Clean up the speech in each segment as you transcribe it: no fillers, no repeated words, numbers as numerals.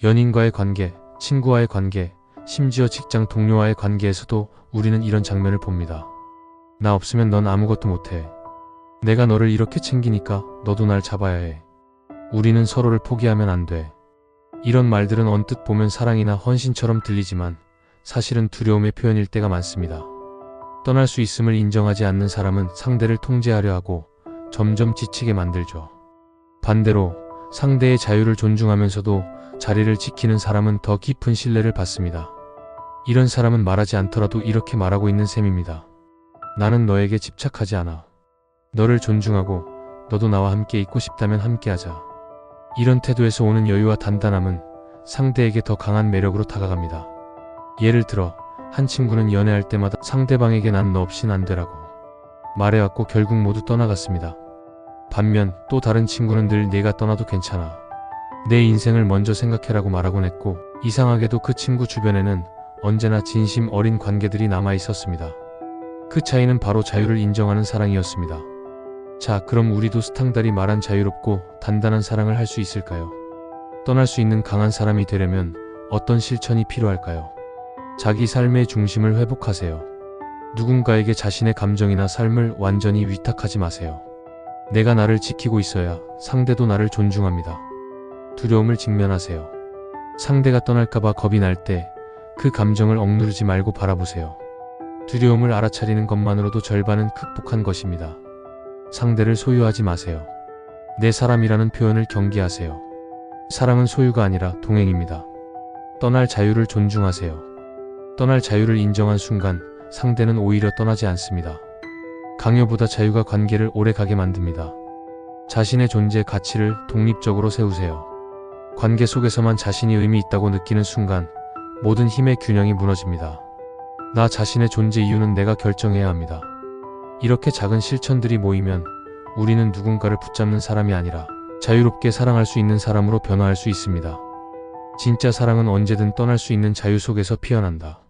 연인과의 관계, 친구와의 관계, 심지어 직장 동료와의 관계에서도 우리는 이런 장면을 봅니다. 나 없으면 넌 아무것도 못해. 내가 너를 이렇게 챙기니까 너도 날 잡아야 해. 우리는 서로를 포기하면 안 돼. 이런 말들은 언뜻 보면 사랑이나 헌신처럼 들리지만 사실은 두려움의 표현일 때가 많습니다. 떠날 수 있음을 인정하지 않는 사람은 상대를 통제하려 하고 점점 지치게 만들죠. 반대로 상대의 자유를 존중하면서도 자리를 지키는 사람은 더 깊은 신뢰를 받습니다. 이런 사람은 말하지 않더라도 이렇게 말하고 있는 셈입니다. 나는 너에게 집착하지 않아. 너를 존중하고 너도 나와 함께 있고 싶다면 함께하자. 이런 태도에서 오는 여유와 단단함은 상대에게 더 강한 매력으로 다가갑니다. 예를 들어 한 친구는 연애할 때마다 상대방에게 난 너 없인 안 되라고 말해왔고 결국 모두 떠나갔습니다. 반면 또 다른 친구는 늘 내가 떠나도 괜찮아. 내 인생을 먼저 생각해라고 말하곤 했고, 이상하게도 그 친구 주변에는 언제나 진심 어린 관계들이 남아 있었습니다. 그 차이는 바로 자유를 인정하는 사랑이었습니다. 자, 그럼 우리도 스탕달이 말한 자유롭고 단단한 사랑을 할 수 있을까요? 떠날 수 있는 강한 사람이 되려면 어떤 실천이 필요할까요? 자기 삶의 중심을 회복하세요. 누군가에게 자신의 감정이나 삶을 완전히 위탁하지 마세요. 내가 나를 지키고 있어야 상대도 나를 존중합니다. 두려움을 직면하세요. 상대가 떠날까봐 겁이 날 때 그 감정을 억누르지 말고 바라보세요. 두려움을 알아차리는 것만으로도 절반은 극복한 것입니다. 상대를 소유하지 마세요. 내 사람이라는 표현을 경계하세요. 사랑은 소유가 아니라 동행입니다. 떠날 자유를 존중하세요. 떠날 자유를 인정한 순간 상대는 오히려 떠나지 않습니다. 강요보다 자유가 관계를 오래가게 만듭니다. 자신의 존재 가치를 독립적으로 세우세요. 관계 속에서만 자신이 의미 있다고 느끼는 순간 모든 힘의 균형이 무너집니다. 나 자신의 존재 이유는 내가 결정해야 합니다. 이렇게 작은 실천들이 모이면 우리는 누군가를 붙잡는 사람이 아니라 자유롭게 사랑할 수 있는 사람으로 변화할 수 있습니다. 진짜 사랑은 언제든 떠날 수 있는 자유 속에서 피어난다.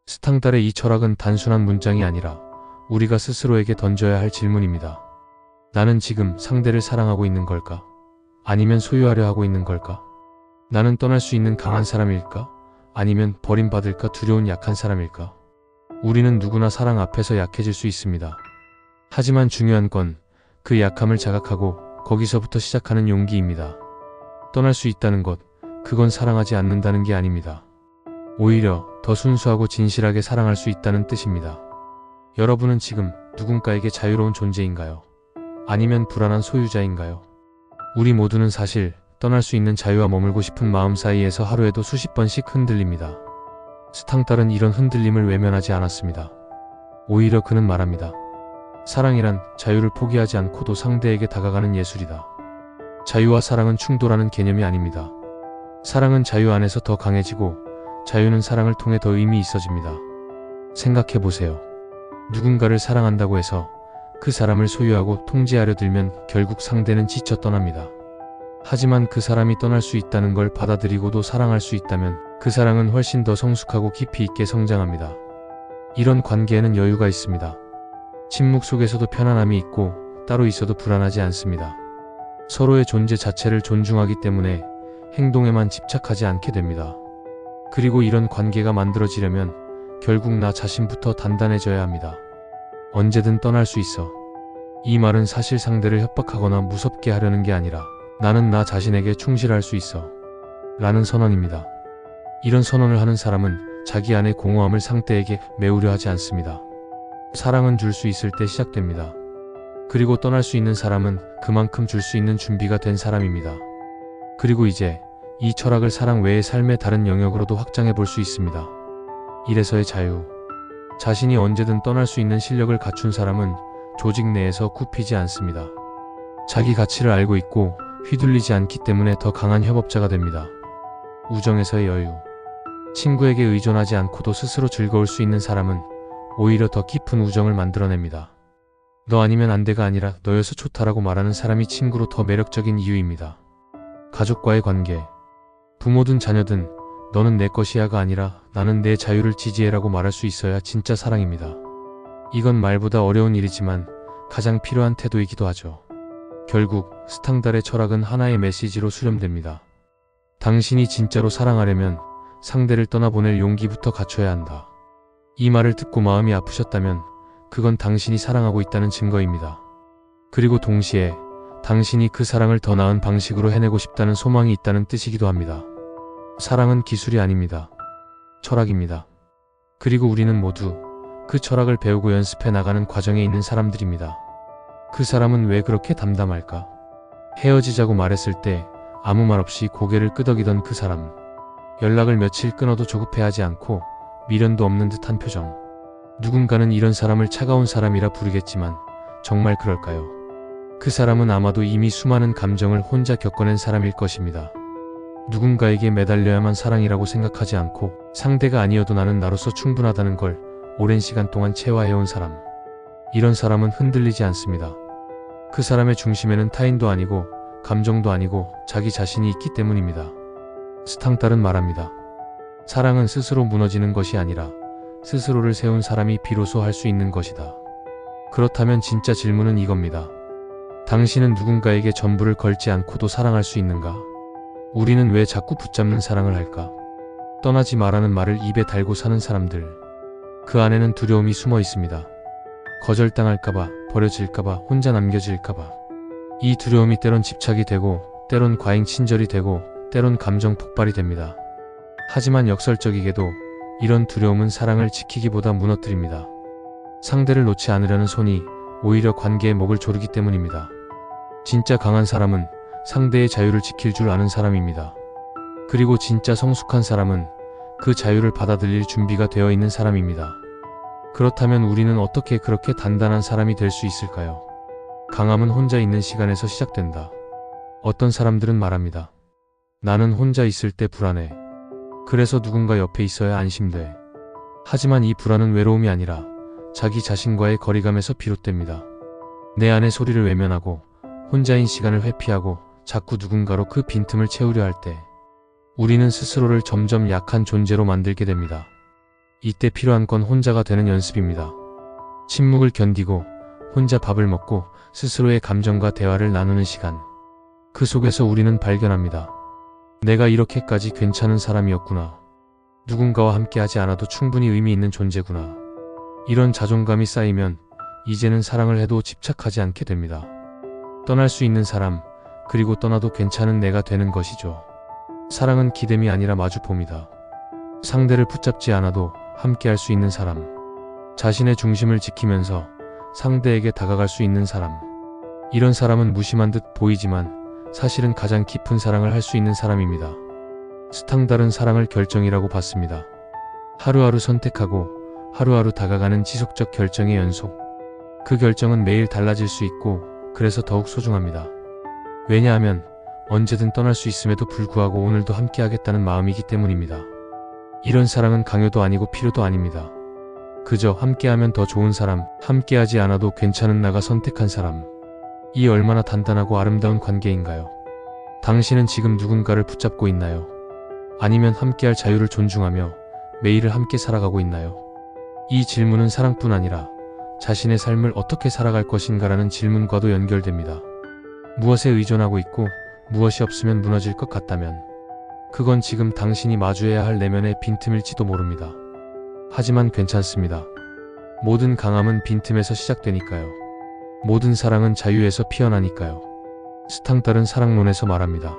스탕달의 이 철학은 단순한 문장이 아니라 우리가 스스로에게 던져야 할 질문입니다. 나는 지금 상대를 사랑하고 있는 걸까? 아니면 소유하려 하고 있는 걸까? 나는 떠날 수 있는 강한 사람일까? 아니면 버림받을까 두려운 약한 사람일까? 우리는 누구나 사랑 앞에서 약해질 수 있습니다. 하지만 중요한 건 그 약함을 자각하고 거기서부터 시작하는 용기입니다. 떠날 수 있다는 것, 그건 사랑하지 않는다는 게 아닙니다. 오히려 더 순수하고 진실하게 사랑할 수 있다는 뜻입니다. 여러분은 지금 누군가에게 자유로운 존재인가요? 아니면 불안한 소유자인가요? 우리 모두는 사실 떠날 수 있는 자유와 머물고 싶은 마음 사이에서 하루에도 수십 번씩 흔들립니다. 스탕달은 이런 흔들림을 외면하지 않았습니다. 오히려 그는 말합니다. 사랑이란 자유를 포기하지 않고도 상대에게 다가가는 예술이다. 자유와 사랑은 충돌하는 개념이 아닙니다. 사랑은 자유 안에서 더 강해지고 자유는 사랑을 통해 더 의미 있어집니다. 생각해보세요. 누군가를 사랑한다고 해서 그 사람을 소유하고 통제하려 들면 결국 상대는 지쳐 떠납니다. 하지만 그 사람이 떠날 수 있다는 걸 받아들이고도 사랑할 수 있다면 그 사랑은 훨씬 더 성숙하고 깊이 있게 성장합니다. 이런 관계에는 여유가 있습니다. 침묵 속에서도 편안함이 있고 따로 있어도 불안하지 않습니다. 서로의 존재 자체를 존중하기 때문에 행동에만 집착하지 않게 됩니다. 그리고 이런 관계가 만들어지려면 결국 나 자신부터 단단해져야 합니다. 언제든 떠날 수 있어. 이 말은 사실 상대를 협박하거나 무섭게 하려는 게 아니라 나는 나 자신에게 충실할 수 있어 라는 선언입니다. 이런 선언을 하는 사람은 자기 안의 공허함을 상대에게 메우려 하지 않습니다. 사랑은 줄 수 있을 때 시작됩니다. 그리고 떠날 수 있는 사람은 그만큼 줄 수 있는 준비가 된 사람입니다. 그리고 이제 이 철학을 사랑 외의 삶의 다른 영역으로도 확장해 볼 수 있습니다. 이래서의 자유. 자신이 언제든 떠날 수 있는 실력을 갖춘 사람은 조직 내에서 굽히지 않습니다. 자기 가치를 알고 있고 휘둘리지 않기 때문에 더 강한 협업자가 됩니다. 우정에서의 여유. 친구에게 의존하지 않고도 스스로 즐거울 수 있는 사람은 오히려 더 깊은 우정을 만들어냅니다. 너 아니면 안 돼가 아니라 너여서 좋다라고 말하는 사람이 친구로 더 매력적인 이유입니다. 가족과의 관계. 부모든 자녀든 너는 내 것이야가 아니라 나는 내 자유를 지지해라고 말할 수 있어야 진짜 사랑입니다. 이건 말보다 어려운 일이지만 가장 필요한 태도이기도 하죠. 결국 스탕달의 철학은 하나의 메시지로 수렴됩니다. 당신이 진짜로 사랑하려면 상대를 떠나보낼 용기부터 갖춰야 한다. 이 말을 듣고 마음이 아프셨다면 그건 당신이 사랑하고 있다는 증거입니다. 그리고 동시에 당신이 그 사랑을 더 나은 방식으로 해내고 싶다는 소망이 있다는 뜻이기도 합니다. 사랑은 기술이 아닙니다. 철학입니다. 그리고 우리는 모두 그 철학을 배우고 연습해 나가는 과정에 있는 사람들입니다. 그 사람은 왜 그렇게 담담할까? 헤어지자고 말했을 때 아무 말 없이 고개를 끄덕이던 그 사람. 연락을 며칠 끊어도 조급해하지 않고 미련도 없는 듯한 표정. 누군가는 이런 사람을 차가운 사람이라 부르겠지만 정말 그럴까요? 그 사람은 아마도 이미 수많은 감정을 혼자 겪어낸 사람일 것입니다. 누군가에게 매달려야만 사랑이라고 생각하지 않고 상대가 아니어도 나는 나로서 충분하다는 걸 오랜 시간 동안 체화해온 사람. 이런 사람은 흔들리지 않습니다. 그 사람의 중심에는 타인도 아니고 감정도 아니고 자기 자신이 있기 때문입니다. 스탕달은 말합니다. 사랑은 스스로 무너지는 것이 아니라 스스로를 세운 사람이 비로소 할 수 있는 것이다. 그렇다면 진짜 질문은 이겁니다. 당신은 누군가에게 전부를 걸지 않고도 사랑할 수 있는가? 우리는 왜 자꾸 붙잡는 사랑을 할까? 떠나지 마라는 말을 입에 달고 사는 사람들. 그 안에는 두려움이 숨어 있습니다. 거절당할까봐, 버려질까봐, 혼자 남겨질까봐. 이 두려움이 때론 집착이 되고, 때론 과잉 친절이 되고, 때론 감정 폭발이 됩니다. 하지만 역설적이게도 이런 두려움은 사랑을 지키기보다 무너뜨립니다. 상대를 놓지 않으려는 손이 오히려 관계의 목을 조르기 때문입니다. 진짜 강한 사람은 상대의 자유를 지킬 줄 아는 사람입니다. 그리고 진짜 성숙한 사람은 그 자유를 받아들일 준비가 되어 있는 사람입니다. 그렇다면 우리는 어떻게 그렇게 단단한 사람이 될 수 있을까요? 강함은 혼자 있는 시간에서 시작된다. 어떤 사람들은 말합니다. 나는 혼자 있을 때 불안해. 그래서 누군가 옆에 있어야 안심돼. 하지만 이 불안은 외로움이 아니라 자기 자신과의 거리감에서 비롯됩니다. 내 안의 소리를 외면하고 혼자인 시간을 회피하고 자꾸 누군가로 그 빈틈을 채우려 할 때 우리는 스스로를 점점 약한 존재로 만들게 됩니다. 이때 필요한 건 혼자가 되는 연습입니다. 침묵을 견디고 혼자 밥을 먹고 스스로의 감정과 대화를 나누는 시간. 그 속에서 우리는 발견합니다. 내가 이렇게까지 괜찮은 사람이었구나. 누군가와 함께하지 않아도 충분히 의미 있는 존재구나. 이런 자존감이 쌓이면 이제는 사랑을 해도 집착하지 않게 됩니다. 떠날 수 있는 사람, 그리고 떠나도 괜찮은 내가 되는 것이죠. 사랑은 기댐이 아니라 마주봄이다. 상대를 붙잡지 않아도 함께할 수 있는 사람. 자신의 중심을 지키면서 상대에게 다가갈 수 있는 사람. 이런 사람은 무심한 듯 보이지만 사실은 가장 깊은 사랑을 할 수 있는 사람입니다. 스탕달은 사랑을 결정이라고 봤습니다. 하루하루 선택하고 하루하루 다가가는 지속적 결정의 연속. 그 결정은 매일 달라질 수 있고 그래서 더욱 소중합니다. 왜냐하면 언제든 떠날 수 있음에도 불구하고 오늘도 함께하겠다는 마음이기 때문입니다. 이런 사랑은 강요도 아니고 필요도 아닙니다. 그저 함께하면 더 좋은 사람, 함께하지 않아도 괜찮은 나가 선택한 사람. 이 얼마나 단단하고 아름다운 관계인가요? 당신은 지금 누군가를 붙잡고 있나요? 아니면 함께할 자유를 존중하며 매일을 함께 살아가고 있나요? 이 질문은 사랑뿐 아니라 자신의 삶을 어떻게 살아갈 것인가라는 질문과도 연결됩니다. 무엇에 의존하고 있고 무엇이 없으면 무너질 것 같다면 그건 지금 당신이 마주해야 할 내면의 빈틈일지도 모릅니다. 하지만 괜찮습니다. 모든 강함은 빈틈에서 시작되니까요. 모든 사랑은 자유에서 피어나니까요. 스탕달은 사랑론에서 말합니다.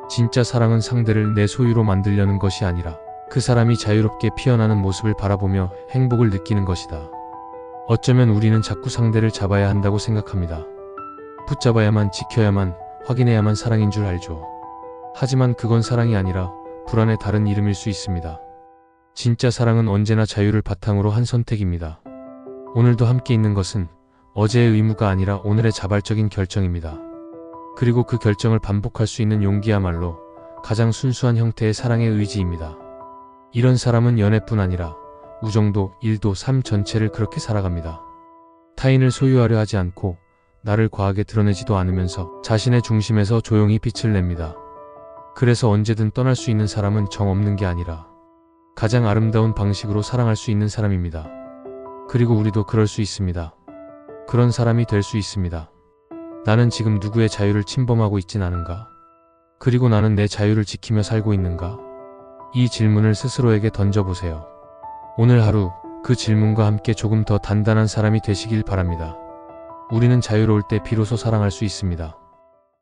진짜 사랑은 상대를 내 소유로 만들려는 것이 아니라 그 사람이 자유롭게 피어나는 모습을 바라보며 행복을 느끼는 것이다. 어쩌면 우리는 자꾸 상대를 잡아야 한다고 생각합니다. 붙잡아야만, 지켜야만, 확인해야만 사랑인 줄 알죠. 하지만 그건 사랑이 아니라 불안의 다른 이름일 수 있습니다. 진짜 사랑은 언제나 자유를 바탕으로 한 선택입니다. 오늘도 함께 있는 것은 어제의 의무가 아니라 오늘의 자발적인 결정입니다. 그리고 그 결정을 반복할 수 있는 용기야말로 가장 순수한 형태의 사랑의 의지입니다. 이런 사람은 연애뿐 아니라 우정도, 일도, 삶 전체를 그렇게 살아갑니다. 타인을 소유하려 하지 않고 나를 과하게 드러내지도 않으면서 자신의 중심에서 조용히 빛을 냅니다. 그래서 언제든 떠날 수 있는 사람은 정 없는 게 아니라 가장 아름다운 방식으로 사랑할 수 있는 사람입니다. 그리고 우리도 그럴 수 있습니다. 그런 사람이 될 수 있습니다. 나는 지금 누구의 자유를 침범하고 있진 않은가? 그리고 나는 내 자유를 지키며 살고 있는가? 이 질문을 스스로에게 던져보세요. 오늘 하루 그 질문과 함께 조금 더 단단한 사람이 되시길 바랍니다. 우리는 자유로울 때 비로소 사랑할 수 있습니다.